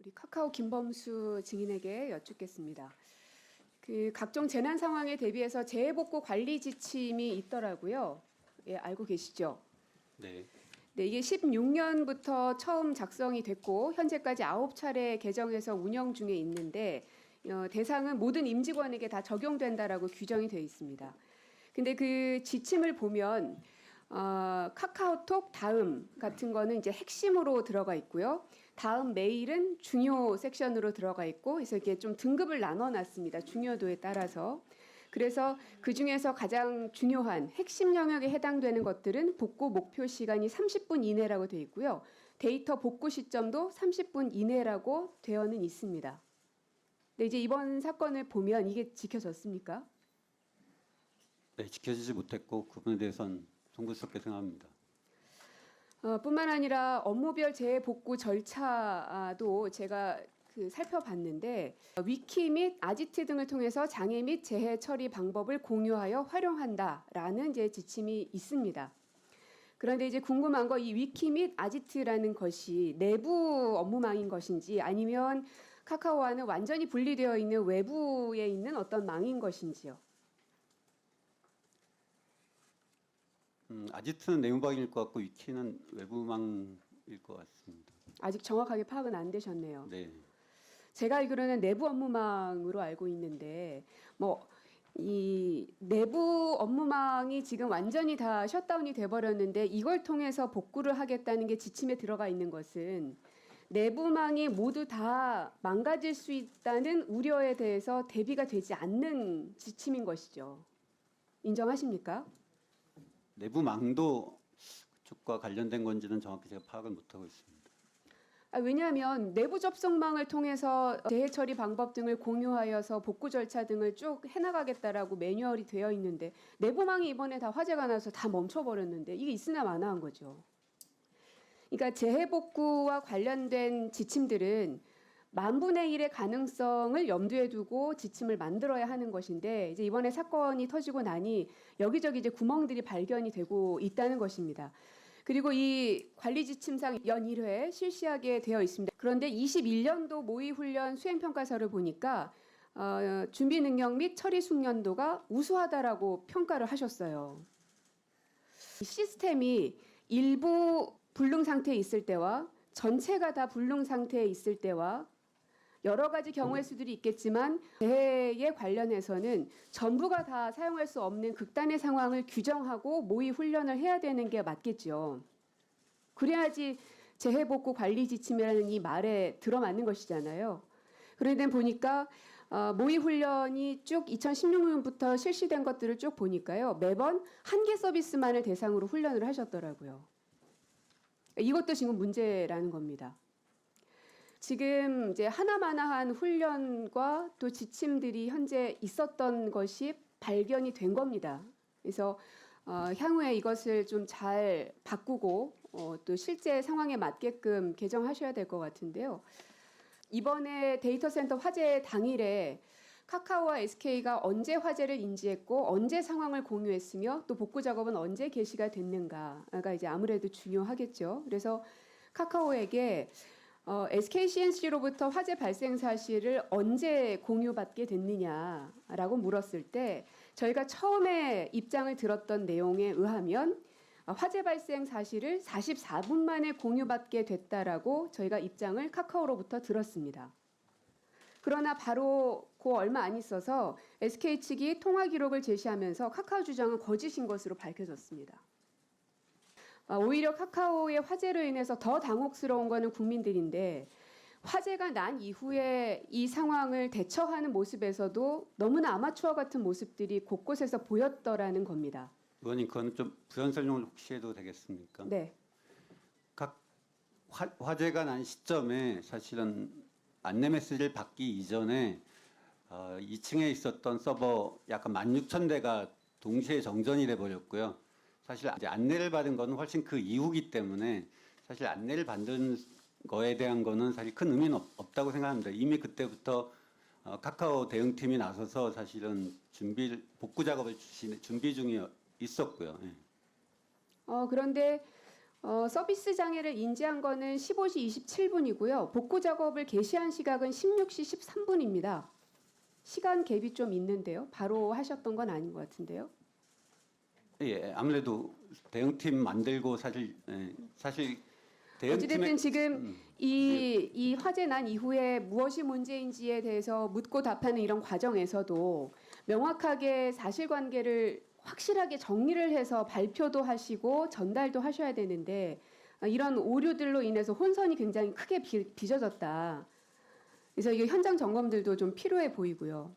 우리 카카오 김범수 증인에게 여쭙겠습니다. 각종 재난 상황에 대비해서 재해복구 관리 지침이 있더라고요. 예, 알고 계시죠? 네. 네, 이게 16년부터 처음 작성이 됐고 현재까지 9차례 개정해서 운영 중에 있는데 대상은 모든 임직원에게 다 적용된다라고 규정이 되어 있습니다. 근데 그 지침을 보면 카카오톡 다음 같은 거는 이제 핵심으로 들어가 있고요. 다음 메일은 중요 섹션으로 들어가 있고, 그래서 이렇게 좀 등급을 나눠놨습니다. 중요도에 따라서. 그래서 그 중에서 가장 중요한 핵심 영역에 해당되는 것들은 복구 목표 시간이 30분 이내라고 되어 있고요. 데이터 복구 시점도 30분 이내라고 되어는 있습니다. 근데 이제 이번 사건을 보면 이게 지켜졌습니까? 네, 지켜지지 못했고 그 부분에 대해서는 송구스럽게 생각합니다. 뿐만 아니라 업무별 재복구 절차도 제가 살펴봤는데 위키 및 아지트 등을 통해서 장애 및 재해 처리 방법을 공유하여 활용한다라는 이제 지침이 있습니다. 그런데 이제 궁금한 거 이 위키 및 아지트라는 것이 내부 업무망인 것인지 아니면 카카오와는 완전히 분리되어 있는 외부에 있는 어떤 망인 것인지요. 아지트는 내부망일 것 같고 위키는 외부망일 것 같습니다. 아직 정확하게 파악은 안 되셨네요. 네. 제가 알기로는 내부 업무망으로 알고 있는데 이 내부 업무망이 지금 완전히 다 셧다운이 돼버렸는데 이걸 통해서 복구를 하겠다는 게 지침에 들어가 있는 것은 내부망이 모두 다 망가질 수 있다는 우려에 대해서 대비가 되지 않는 지침인 것이죠. 인정하십니까? 내부망도 그쪽과 관련된 건지는 정확히 제가 파악을 못하고 있습니다. 왜냐하면 내부 접속망을 통해서 재해 처리 방법 등을 공유하여서 복구 절차 등을 쭉 해나가겠다라고 매뉴얼이 되어 있는데 내부망이 이번에 다 화재가 나서 다 멈춰버렸는데 이게 있으나 마나한 거죠. 그러니까 재해 복구와 관련된 지침들은 10,000분의 1의 가능성을 염두에 두고 지침을 만들어야 하는 것인데 이제 이번에 사건이 터지고 나니 여기저기 이제 구멍들이 발견이 되고 있다는 것입니다. 그리고 이 관리 지침상 연 1회 실시하게 되어 있습니다. 그런데 21년도 모의훈련 수행평가서를 보니까 준비 능력 및 처리 숙련도가 우수하다라고 평가를 하셨어요. 시스템이 일부 불능 상태에 있을 때와 전체가 다 불능 상태에 있을 때와 여러 가지 경우의 수들이 있겠지만 재해에 관련해서는 전부가 다 사용할 수 없는 극단의 상황을 규정하고 모의 훈련을 해야 되는 게 맞겠죠. 그래야지 재해복구 관리 지침이라는 이 말에 들어맞는 것이잖아요. 그런데 보니까 모의 훈련이 쭉 2016년부터 실시된 것들을 쭉 보니까요. 매번 한 개 서비스만을 대상으로 훈련을 하셨더라고요. 이것도 지금 문제라는 겁니다. 지금 이제 하나마나한 훈련과 또 지침들이 현재 있었던 것이 발견이 된 겁니다. 그래서 향후에 이것을 좀 잘 바꾸고 또 실제 상황에 맞게끔 개정하셔야 될 것 같은데요. 이번에 데이터 센터 화재 당일에 카카오와 SK가 언제 화재를 인지했고 언제 상황을 공유했으며 또 복구 작업은 언제 개시가 됐는가가 이제 아무래도 중요하겠죠. 그래서 카카오에게 SKCNC로부터 화재 발생 사실을 언제 공유받게 됐느냐라고 물었을 때 저희가 처음에 입장을 들었던 내용에 의하면 화재 발생 사실을 44분 만에 공유받게 됐다라고 저희가 입장을 카카오로부터 들었습니다. 그러나 바로 그 얼마 안 있어서 SK 측이 통화 기록을 제시하면서 카카오 주장은 거짓인 것으로 밝혀졌습니다. 오히려 카카오의 화재로 인해서 더 당혹스러운 거는 국민들인데 화재가 난 이후에 이 상황을 대처하는 모습에서도 너무나 아마추어 같은 모습들이 곳곳에서 보였더라는 겁니다. 의원님, 그건 좀 부연 설명을 혹시 해도 되겠습니까? 네. 각 화재가 난 시점에 사실은 안내 메시지를 받기 이전에 2층에 있었던 서버 약간 16,000대가 동시에 정전이 돼 버렸고요. 사실 이제 안내를 받은 거는 훨씬 그 이후기 때문에 사실 안내를 받은 거에 대한 거는 사실 큰 의미는 없다고 생각합니다. 이미 그때부터 카카오 대응팀이 나서서 사실은 복구 작업을 준비 중에 있었고요. 예. 그런데 서비스 장애를 인지한 거는 15시 27분이고요. 복구 작업을 개시한 시각은 16시 13분입니다. 시간 갭이 좀 있는데요. 바로 하셨던 건 아닌 것 같은데요. 예, 아무래도 대응팀 만들고 사실 대응팀의 어찌됐든 지금 이 화재 난 이후에 무엇이 문제인지에 대해서 묻고 답하는 이런 과정에서도 명확하게 사실관계를 확실하게 정리를 해서 발표도 하시고 전달도 하셔야 되는데 이런 오류들로 인해서 혼선이 굉장히 크게 빚어졌다. 그래서 이 현장 점검들도 좀 필요해 보이고요.